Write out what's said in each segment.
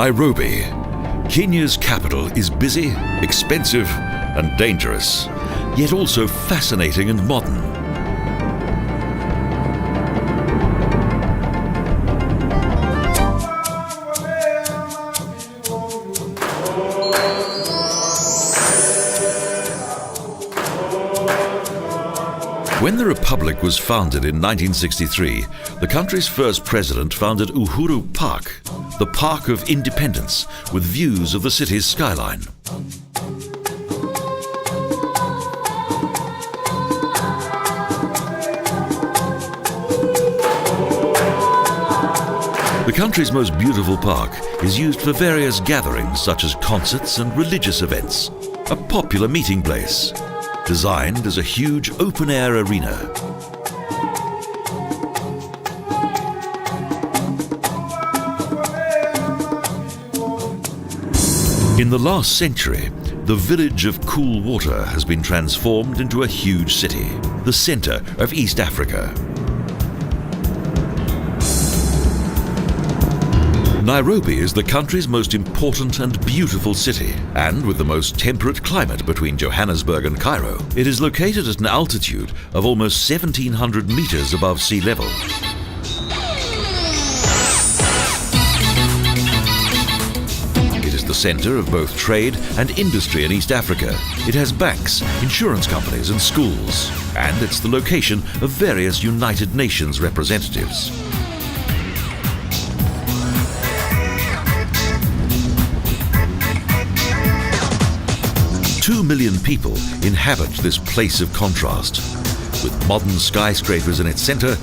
Nairobi, Kenya's capital, is busy, expensive and dangerous, yet also fascinating and modern. When the Republic was founded in 1963, the country's first president founded Uhuru Park, the Park of Independence, with views of the city's skyline. The country's most beautiful park is used for various gatherings such as concerts and religious events, a popular meeting place, designed as a huge open-air arena. In the last century, the village of Cool Water has been transformed into a huge city, the center of East Africa. Nairobi is the country's most important and beautiful city, and with the most temperate climate between Johannesburg and Cairo. It is located at an altitude of almost 1,700 meters above sea level. It is the center of both trade and industry in East Africa. It has banks, insurance companies and schools, and it's the location of various United Nations representatives. 2 million people inhabit this place of contrast, with modern skyscrapers in its center,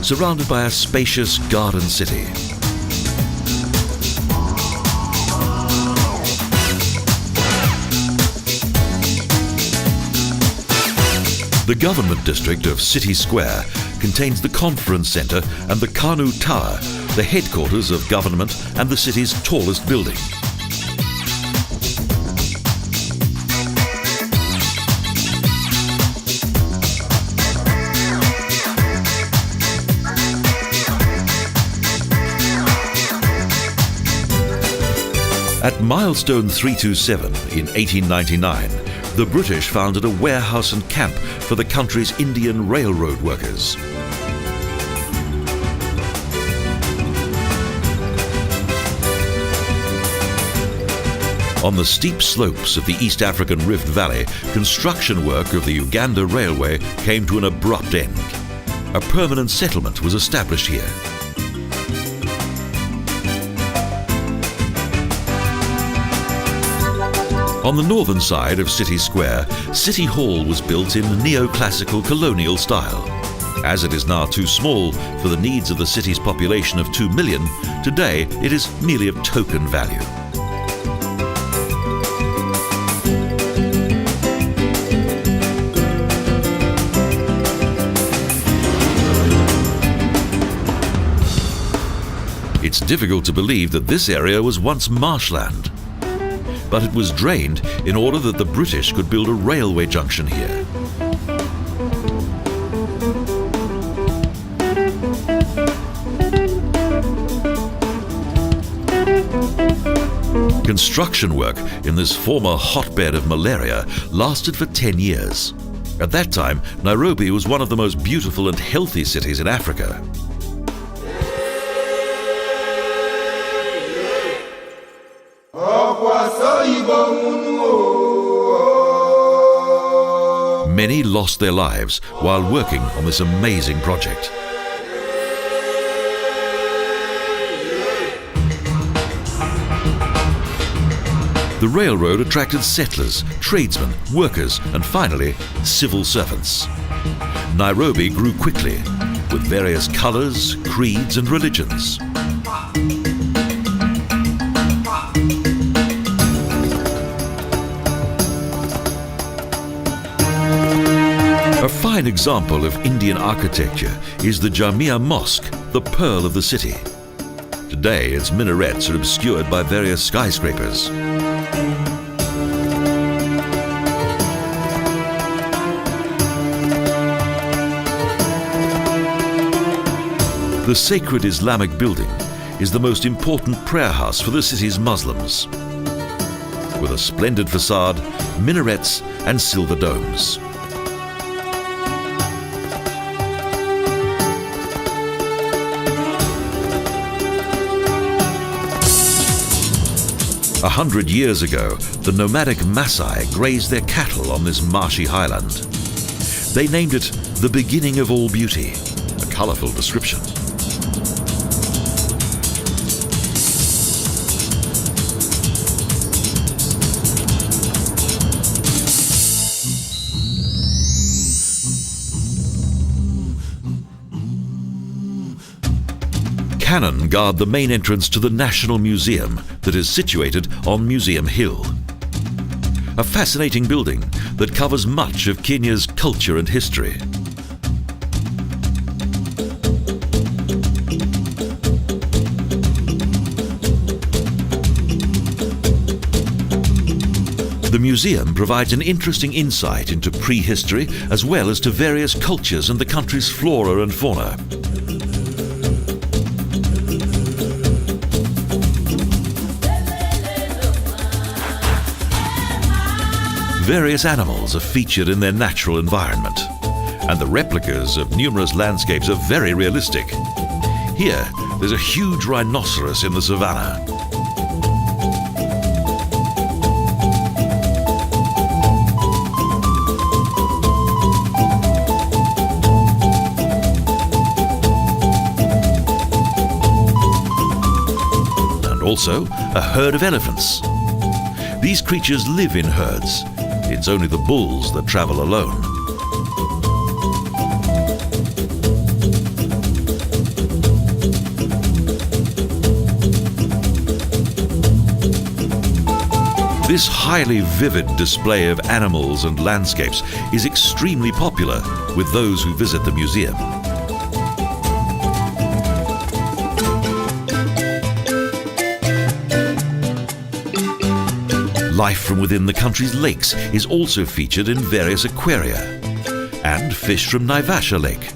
surrounded by a spacious garden city. The government district of City Square contains the conference center and the Kanu Tower, the headquarters of government and the city's tallest building. At milestone 327 in 1899, the British founded a warehouse and camp for the country's Indian railroad workers. On the steep slopes of the East African Rift Valley, construction work of the Uganda Railway came to an abrupt end. A permanent settlement was established here. On the northern side of City Square, City Hall was built in neoclassical colonial style. As it is now too small for the needs of the city's population of 2 million, today it is merely of token value. It's difficult to believe that this area was once marshland, but it was drained in order that the British could build a railway junction here. Construction work in this former hotbed of malaria lasted for 10 years. At that time, Nairobi was one of the most beautiful and healthy cities in Africa. Many lost their lives while working on this amazing project. The railroad attracted settlers, tradesmen, workers, and finally, civil servants. Nairobi grew quickly, with various colors, creeds, and religions. A fine example of Indian architecture is the Jamia Mosque, the pearl of the city. Today, its minarets are obscured by various skyscrapers. The sacred Islamic building is the most important prayer house for the city's Muslims, with a splendid facade, minarets and silver domes. A 100 years ago, the nomadic Maasai grazed their cattle on this marshy highland. They named it the beginning of all beauty, a colourful description. Cannon guard the main entrance to the National Museum that is situated on Museum Hill. A fascinating building that covers much of Kenya's culture and history. The museum provides an interesting insight into prehistory as well as to various cultures and the country's flora and fauna. Various animals are featured in their natural environment, and the replicas of numerous landscapes are very realistic. Here, there's a huge rhinoceros in the savannah. And also a herd of elephants. These creatures live in herds. It's only the bulls that travel alone. This highly vivid display of animals and landscapes is extremely popular with those who visit the museum. Life from within the country's lakes is also featured in various aquaria, and fish from Naivasha Lake.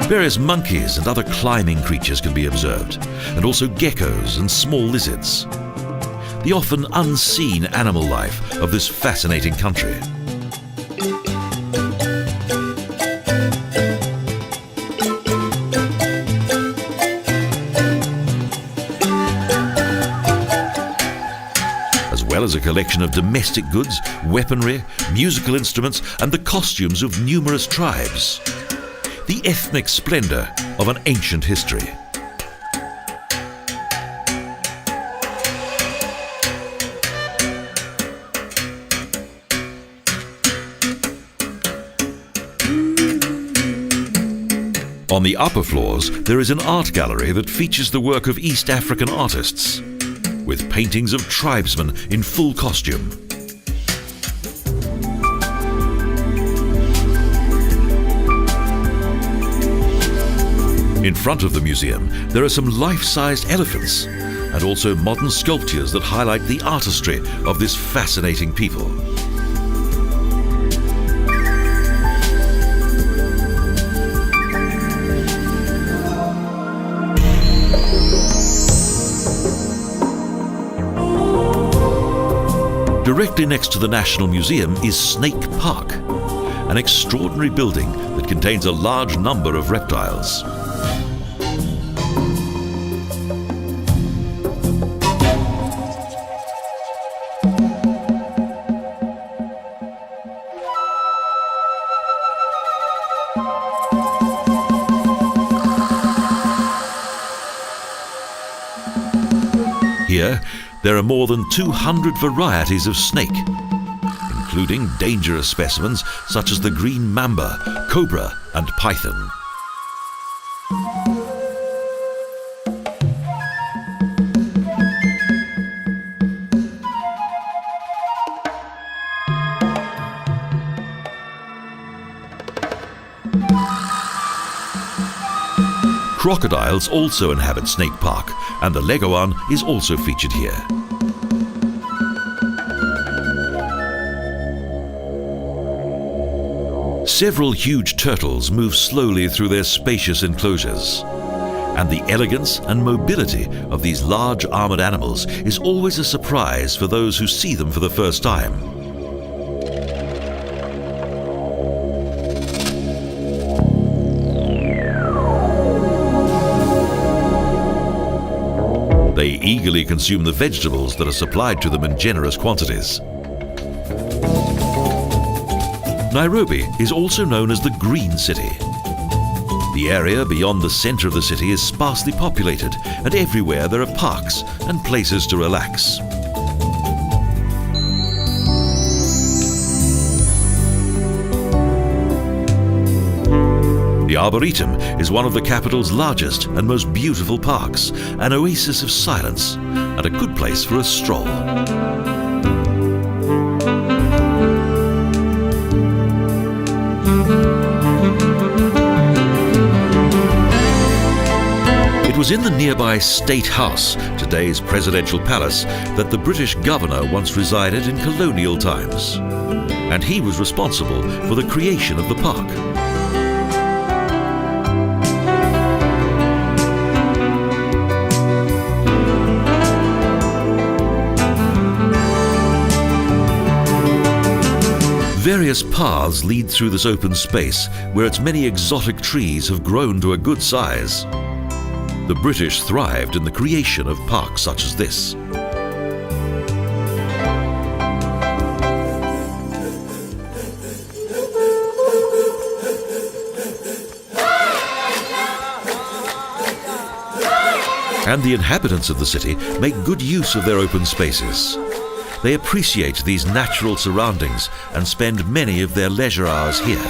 Various monkeys and other climbing creatures can be observed, and also geckos and small lizards. The often unseen animal life of this fascinating country. As well as a collection of domestic goods, weaponry, musical instruments and the costumes of numerous tribes. The ethnic splendour of an ancient history. On the upper floors, there is an art gallery that features the work of East African artists, with paintings of tribesmen in full costume. In front of the museum, there are some life-sized elephants and also modern sculptures that highlight the artistry of this fascinating people. Directly next to the National Museum is Snake Park, an extraordinary building that contains a large number of reptiles. Here, there are more than 200 varieties of snake, including dangerous specimens such as the green mamba, cobra and python. Crocodiles also inhabit Snake Park, and the leguan is also featured here. Several huge turtles move slowly through their spacious enclosures. And the elegance and mobility of these large armored animals is always a surprise for those who see them for the first time. They eagerly consume the vegetables that are supplied to them in generous quantities. Nairobi is also known as the Green City. The area beyond the center of the city is sparsely populated, and everywhere there are parks and places to relax. The Arboretum is one of the capital's largest and most beautiful parks, an oasis of silence and a good place for a stroll. It was in the nearby State House, today's presidential palace, that the British governor once resided in colonial times. And he was responsible for the creation of the park. Various paths lead through this open space, where its many exotic trees have grown to a good size. The British thrived in the creation of parks such as this. And the inhabitants of the city make good use of their open spaces. They appreciate these natural surroundings and spend many of their leisure hours here.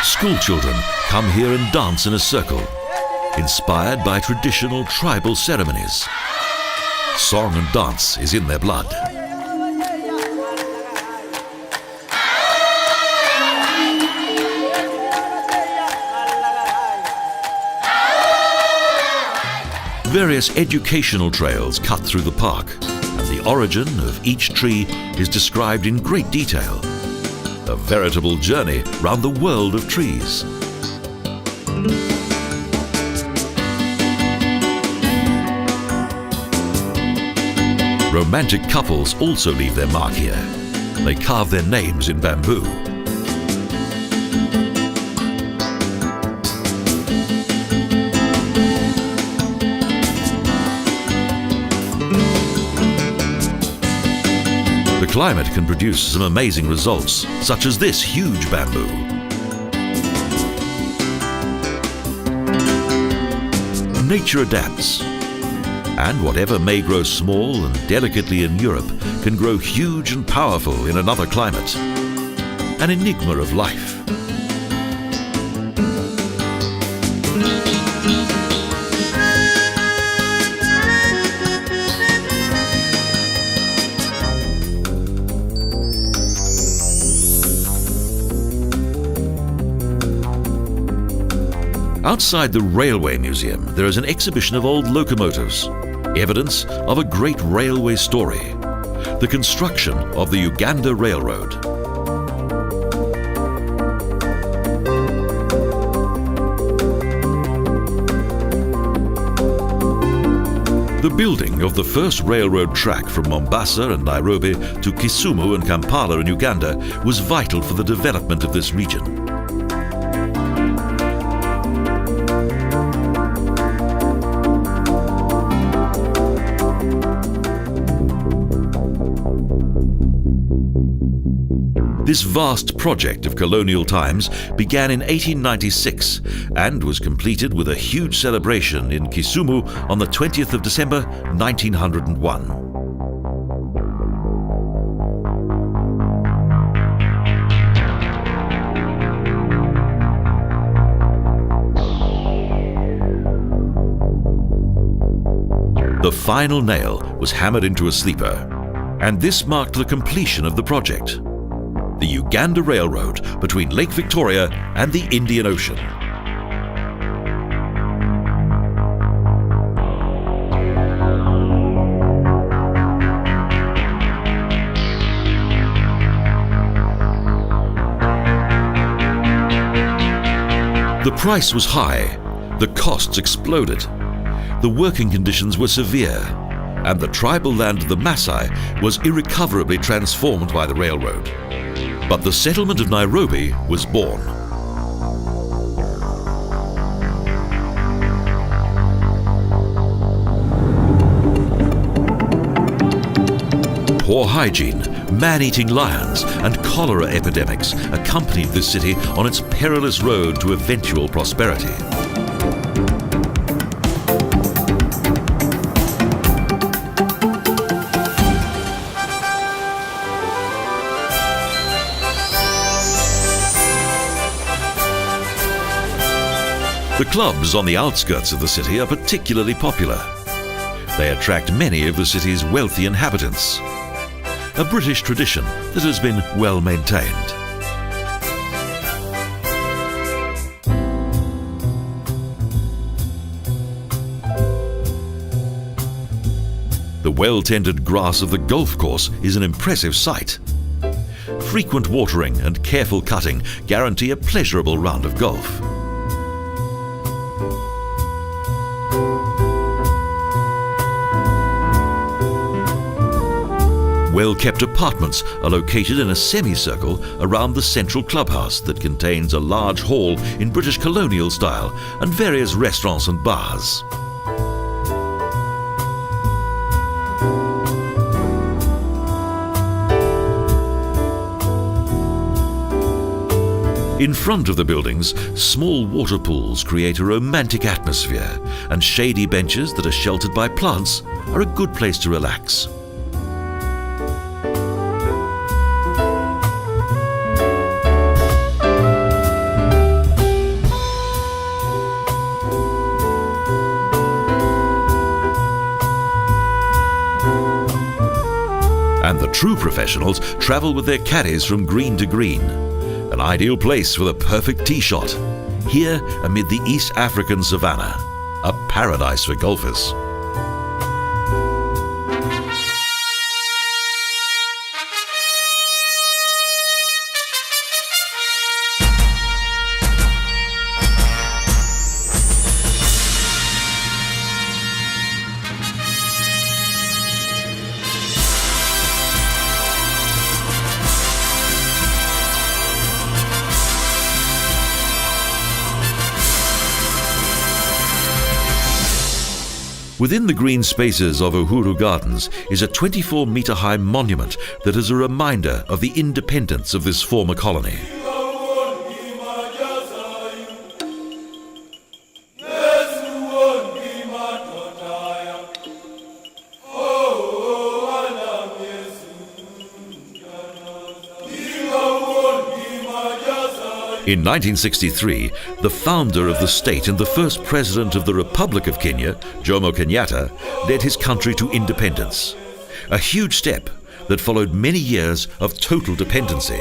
School children come here and dance in a circle, inspired by traditional tribal ceremonies. Song and dance is in their blood. Various educational trails cut through the park, and the origin of each tree is described in great detail. A veritable journey round the world of trees. Romantic couples also leave their mark here. They carve their names in bamboo. The climate can produce some amazing results, such as this huge bamboo. Nature adapts, and whatever may grow small and delicately in Europe can grow huge and powerful in another climate. An enigma of life. Outside the Railway Museum, there is an exhibition of old locomotives, evidence of a great railway story, the construction of the Uganda Railroad. The building of the first railroad track from Mombasa and Nairobi to Kisumu and Kampala in Uganda was vital for the development of this region. This vast project of colonial times began in 1896 and was completed with a huge celebration in Kisumu on the 20th of December 1901. The final nail was hammered into a sleeper, and this marked the completion of the project. The Uganda Railroad between Lake Victoria and the Indian Ocean. price was high, the costs exploded, the working conditions were severe, and the tribal land of the Maasai was irrecoverably transformed by the railroad. But the settlement of Nairobi was born. Poor hygiene, man-eating lions, and cholera epidemics accompanied this city on its perilous road to eventual prosperity. The clubs on the outskirts of the city are particularly popular. They attract many of the city's wealthy inhabitants. A British tradition that has been well maintained. The well-tended grass of the golf course is an impressive sight. Frequent watering and careful cutting guarantee a pleasurable round of golf. Well-kept apartments are located in a semicircle around the central clubhouse that contains a large hall in British colonial style and various restaurants and bars. In front of the buildings, small water pools create a romantic atmosphere, and shady benches that are sheltered by plants are a good place to relax. And the true professionals travel with their caddies from green to green. An ideal place for the perfect tee shot. Here, amid the East African savannah, a paradise for golfers. Within the green spaces of Uhuru Gardens is a 24-metre-high monument that is a reminder of the independence of this former colony. In 1963, the founder of the state and the first president of the Republic of Kenya, Jomo Kenyatta, led his country to independence. A huge step that followed many years of total dependency.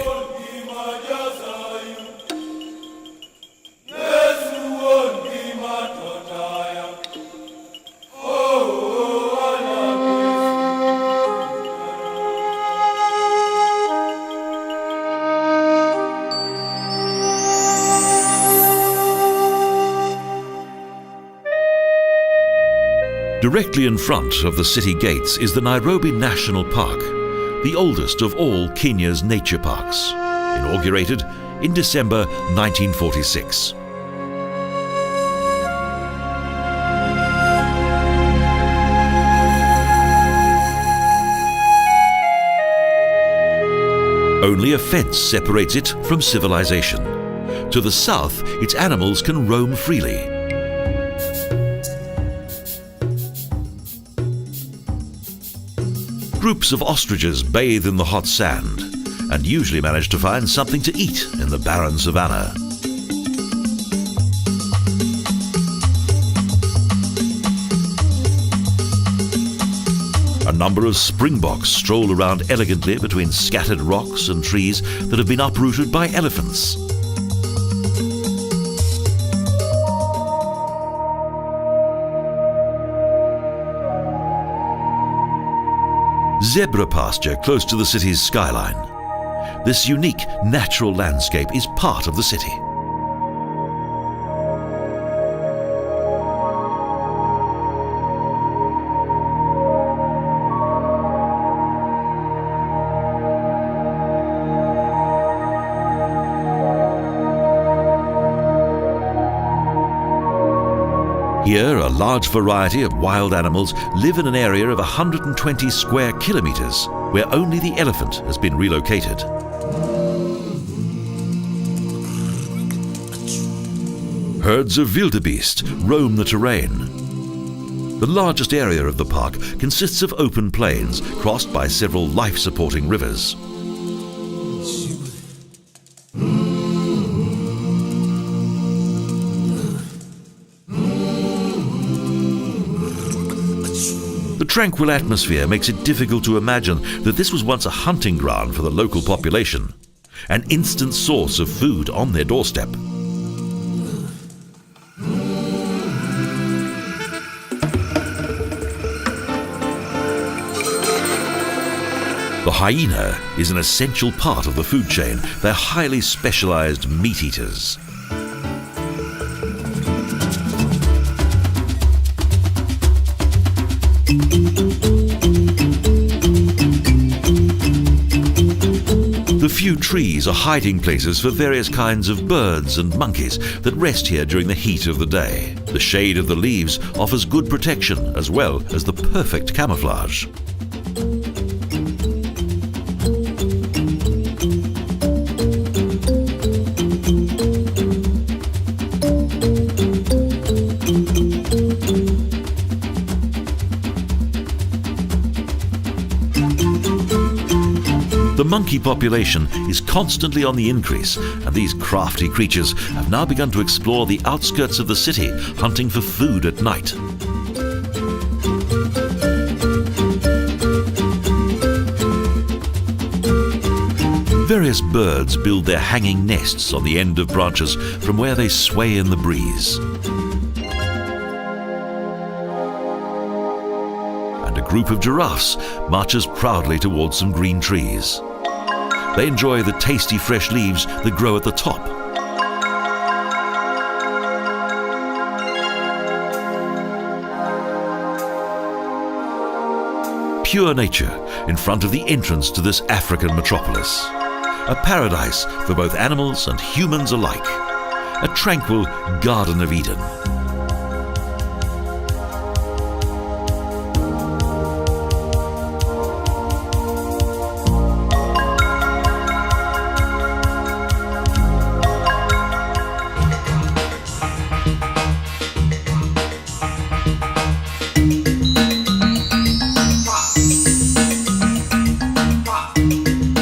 Directly in front of the city gates is the Nairobi National Park, the oldest of all Kenya's nature parks, inaugurated in December 1946. Only a fence separates it from civilization. To the south, its animals can roam freely. Groups of ostriches bathe in the hot sand and usually manage to find something to eat in the barren savannah. A number of springboks stroll around elegantly between scattered rocks and trees that have been uprooted by elephants. Zebra pasture close to the city's skyline. This unique natural landscape is part of the city. Here, a large variety of wild animals live in an area of 120 square kilometers, where only the elephant has been relocated. Herds of wildebeest roam the terrain. The largest area of the park consists of open plains crossed by several life-supporting rivers. The tranquil atmosphere makes it difficult to imagine that this was once a hunting ground for the local population, an instant source of food on their doorstep. The hyena is an essential part of the food chain. They're highly specialized meat eaters. The few trees are hiding places for various kinds of birds and monkeys that rest here during the heat of the day. The shade of the leaves offers good protection as well as the perfect camouflage. The monkey population is constantly on the increase, and these crafty creatures have now begun to explore the outskirts of the city, hunting for food at night. Various birds build their hanging nests on the end of branches from where they sway in the breeze. And a group of giraffes marches proudly towards some green trees. They enjoy the tasty fresh leaves that grow at the top. Pure nature in front of the entrance to this African metropolis. A paradise for both animals and humans alike. A tranquil Garden of Eden.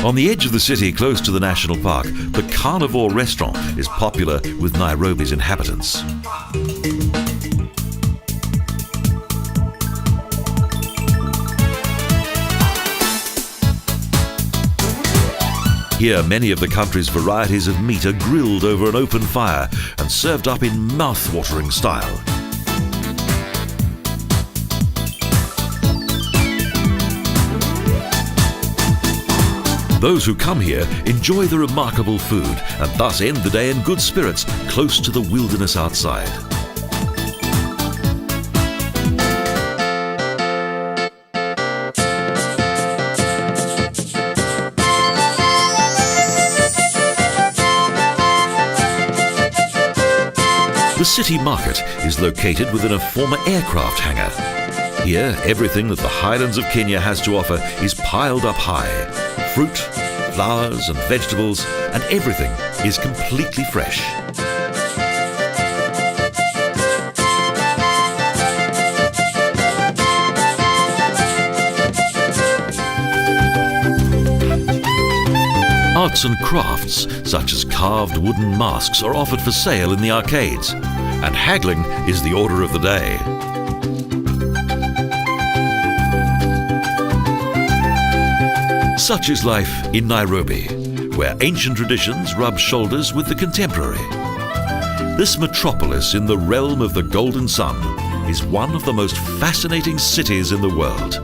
On the edge of the city, close to the national park, the Carnivore restaurant is popular with Nairobi's inhabitants. Here, many of the country's varieties of meat are grilled over an open fire and served up in mouth-watering style. Those who come here enjoy the remarkable food and thus end the day in good spirits, close to the wilderness outside. The city market is located within a former aircraft hangar. Here, everything that the highlands of Kenya has to offer is piled up high. Fruit, flowers and vegetables, and everything is completely fresh. Arts and crafts, such as carved wooden masks, are offered for sale in the arcades, and haggling is the order of the day. Such is life in Nairobi, where ancient traditions rub shoulders with the contemporary. This metropolis in the realm of the golden sun is one of the most fascinating cities in the world.